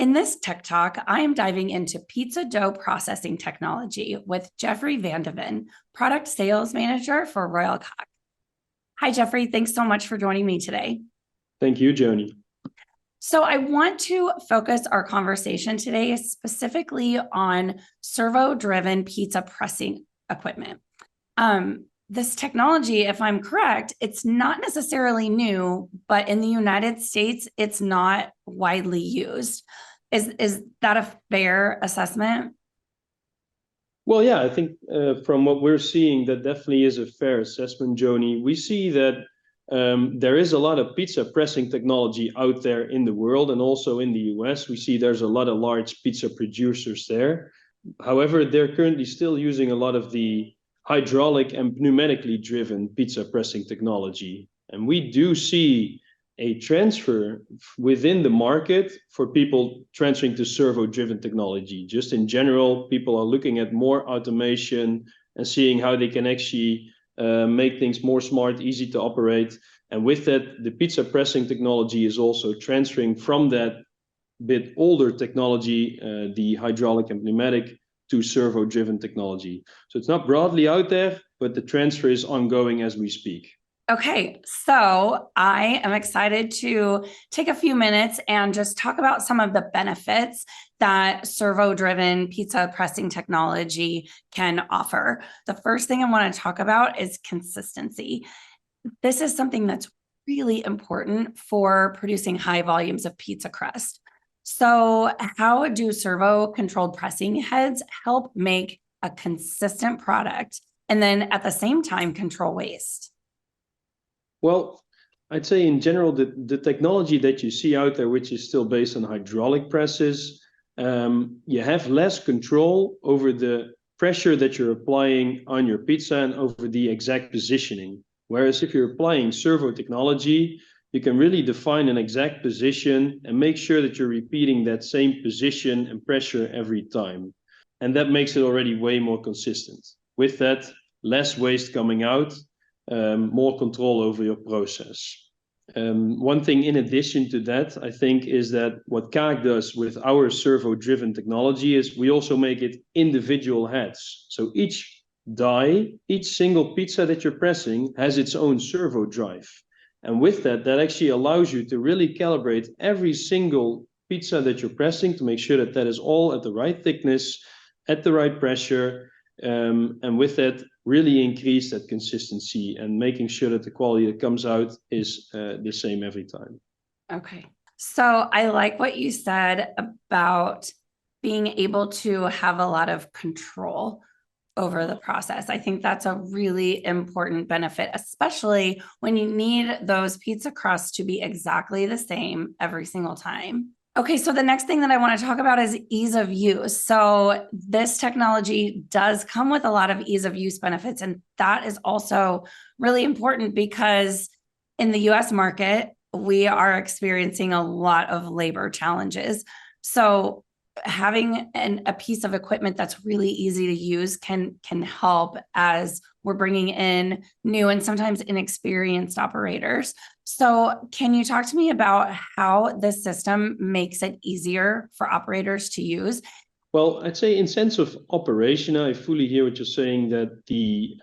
In this Tech Talk, I am diving into pizza dough processing technology with Jeffrey Vandeven, Product Sales Manager for Royal Kaak. Hi, Jeffrey. Thanks so much for joining me today. Thank you, Joanie. So I want to focus our conversation today specifically on servo-driven pizza pressing equipment. This technology, if I'm correct, it's not necessarily new, but in the United States, it's not widely used. Is that a fair assessment? Well, yeah, I think from what we're seeing, that definitely is a fair assessment, Joanie. We see that there is a lot of pizza pressing technology out there in the world, and also in the US. We see there's a lot of large pizza producers there. However, they're currently still using a lot of the hydraulic and pneumatically driven pizza pressing technology. And we do see a transfer within the market for people transferring to servo-driven technology. Just in general, people are looking at more automation and seeing how they can actually make things more smart, easy to operate. And with that, the pizza pressing technology is also transferring from that bit older technology, the hydraulic and pneumatic, to servo-driven technology. So it's not broadly out there, but the transfer is ongoing as we speak. Okay, so I am excited to take a few minutes and just talk about some of the benefits that servo-driven pizza pressing technology can offer. The first thing I want to talk about is consistency. This is something that's really important for producing high volumes of pizza crust. So how do servo-controlled pressing heads help make a consistent product and then at the same time control waste? Well, I'd say in general, the technology that you see out there, which is still based on hydraulic presses, you have less control over the pressure that you're applying on your pizza and over the exact positioning. Whereas if you're applying servo technology, you can really define an exact position and make sure that you're repeating that same position and pressure every time. And that makes it already way more consistent. With that, less waste coming out, more control over your process. One thing in addition to that, I think, is that what Kaak does with our servo-driven technology is we also make it individual heads. So each die, each single pizza that you're pressing has its own servo drive. And with that, that actually allows you to really calibrate every single pizza that you're pressing to make sure that that is all at the right thickness, at the right pressure, and with that, really increase that consistency and making sure that the quality that comes out is the same every time. Okay. So I like what you said about being able to have a lot of control over the process. I think that's a really important benefit, especially when you need those pizza crusts to be exactly the same every single time. Okay, so the next thing that I want to talk about is ease of use. So this technology does come with a lot of ease of use benefits, and that is also really important because in the US market, we are experiencing a lot of labor challenges. So having a piece of equipment that's really easy to use can help as we're bringing in new and sometimes inexperienced operators. So can you talk to me about how this system makes it easier for operators to use? Well, I'd say in sense of operation, I fully hear what you're saying, that the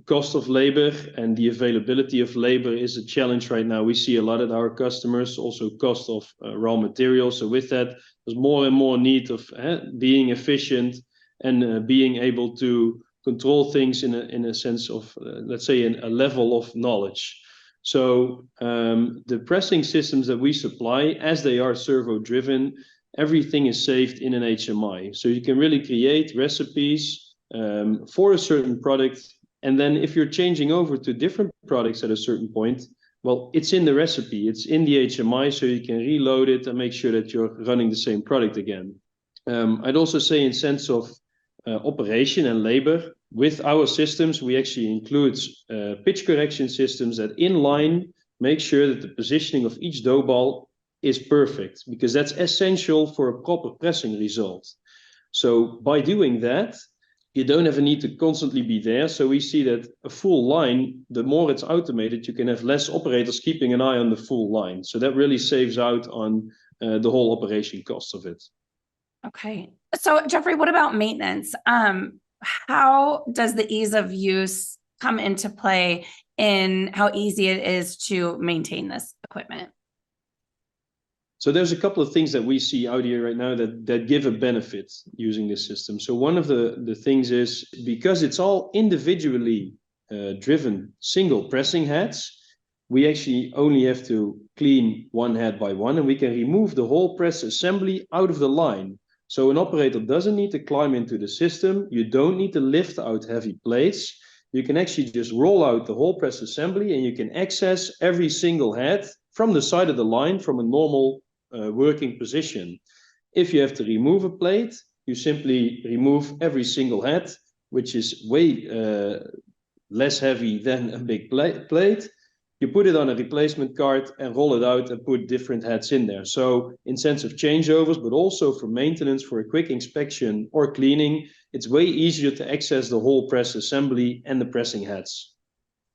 cost of labor and the availability of labor is a challenge right now. We see a lot of our customers, also cost of raw materials. So with that, there's more and more need of being efficient and being able to control things in a sense of, let's say, a level of knowledge. So the pressing systems that we supply, as they are servo-driven, everything is saved in an HMI. So you can really create recipes for a certain product. And then if you're changing over to different products at a certain point, well, it's in the recipe, it's in the HMI, so you can reload it and make sure that you're running the same product again. I'd also say in sense of operation and labor, with our systems, we actually include pitch correction systems that in line make sure that the positioning of each dough ball is perfect, because that's essential for a proper pressing result. So by doing that, you don't have a need to constantly be there. So we see that a full line, the more it's automated, you can have less operators keeping an eye on the full line. So that really saves out on the whole operation cost of it. Okay. So Jeffrey, what about maintenance? How does the ease of use come into play in how easy it is to maintain this equipment? So there's a couple of things that we see out here right now that give a benefit using this system. So one of the things is, because it's all individually driven single pressing heads, we actually only have to clean one head by one, and we can remove the whole press assembly out of the line. So an operator doesn't need to climb into the system. You don't need to lift out heavy plates. You can actually just roll out the whole press assembly, and you can access every single head from the side of the line from a normal working position. If you have to remove a plate, you simply remove every single head, which is way less heavy than a big plate. You put it on a replacement cart and roll it out and put different heads in there. So in sense of changeovers, but also for maintenance, for a quick inspection or cleaning, it's way easier to access the whole press assembly and the pressing heads.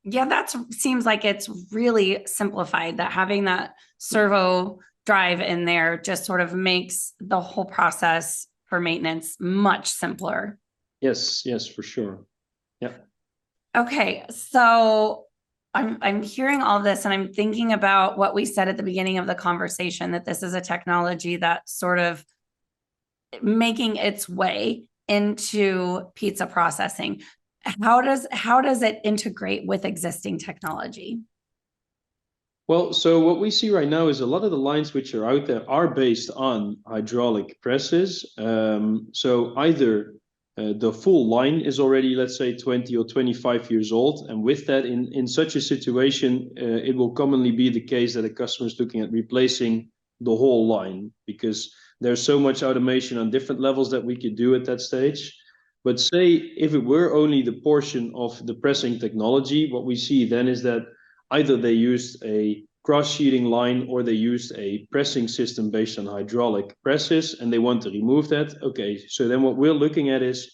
Yeah, that seems like it's really simplified, that having that servo drive in there just sort of makes the whole process for maintenance much simpler. Yes, for sure. Yeah. Okay, so I'm hearing all this and I'm thinking about what we said at the beginning of the conversation, that this is a technology that's sort of making its way into pizza processing. How does it integrate with existing technology? Well, so what we see right now is a lot of the lines which are out there are based on hydraulic presses. So either the full line is already, let's say, 20 or 25 years old. And with that, in such a situation, it will commonly be the case that a customer is looking at replacing the whole line, because there's so much automation on different levels that we could do at that stage. But say if it were only the portion of the pressing technology, what we see then is that either they used a cross-sheeting line or they used a pressing system based on hydraulic presses and they want to remove that. Okay, so then what we're looking at is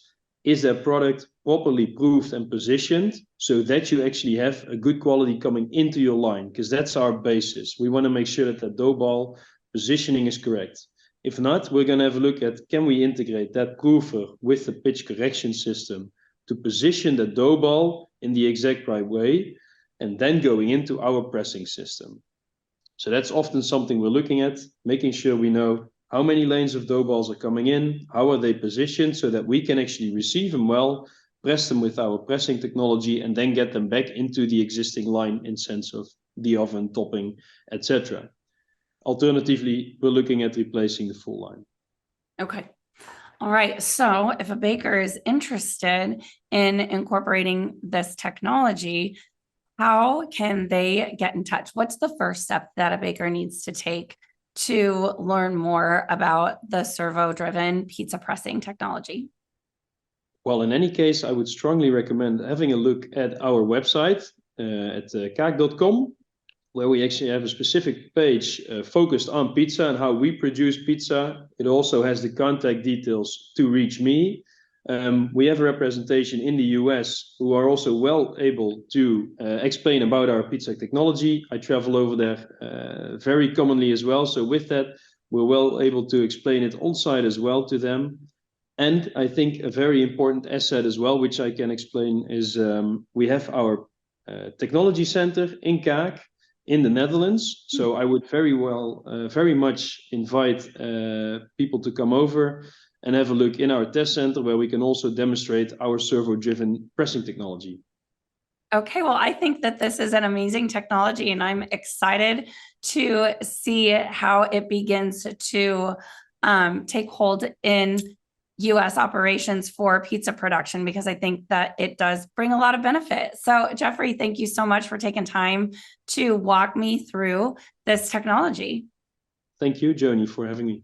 that product properly proofed and positioned so that you actually have a good quality coming into your line, because that's our basis. We want to make sure that the dough ball positioning is correct. If not, we're going to have a look at, can we integrate that proofer with the pitch correction system to position the dough ball in the exact right way, and then going into our pressing system. So that's often something we're looking at, making sure we know how many lanes of dough balls are coming in, how are they positioned, so that we can actually receive them well, press them with our pressing technology, and then get them back into the existing line in sense of the oven, topping, etc. Alternatively, we're looking at replacing the full line. Okay. All right. So if a baker is interested in incorporating this technology, how can they get in touch? What's the first step that a baker needs to take to learn more about the servo-driven pizza pressing technology? Well, in any case, I would strongly recommend having a look at our website at kaak.com, where we actually have a specific page focused on pizza and how we produce pizza. It also has the contact details to reach me. We have a representation in the US who are also well able to explain about our pizza technology. I travel over there very commonly as well. So with that, we're well able to explain it on site as well to them. And I think a very important asset as well, which I can explain, is we have our technology center in Kaak in the Netherlands. So I would very much invite people to come over and have a look in our test center, where we can also demonstrate our servo-driven pressing technology. Okay, well, I think that this is an amazing technology, and I'm excited to see how it begins to take hold in US operations for pizza production, because I think that it does bring a lot of benefit. So Jeffrey, thank you so much for taking time to walk me through this technology. Thank you, Joanie, for having me.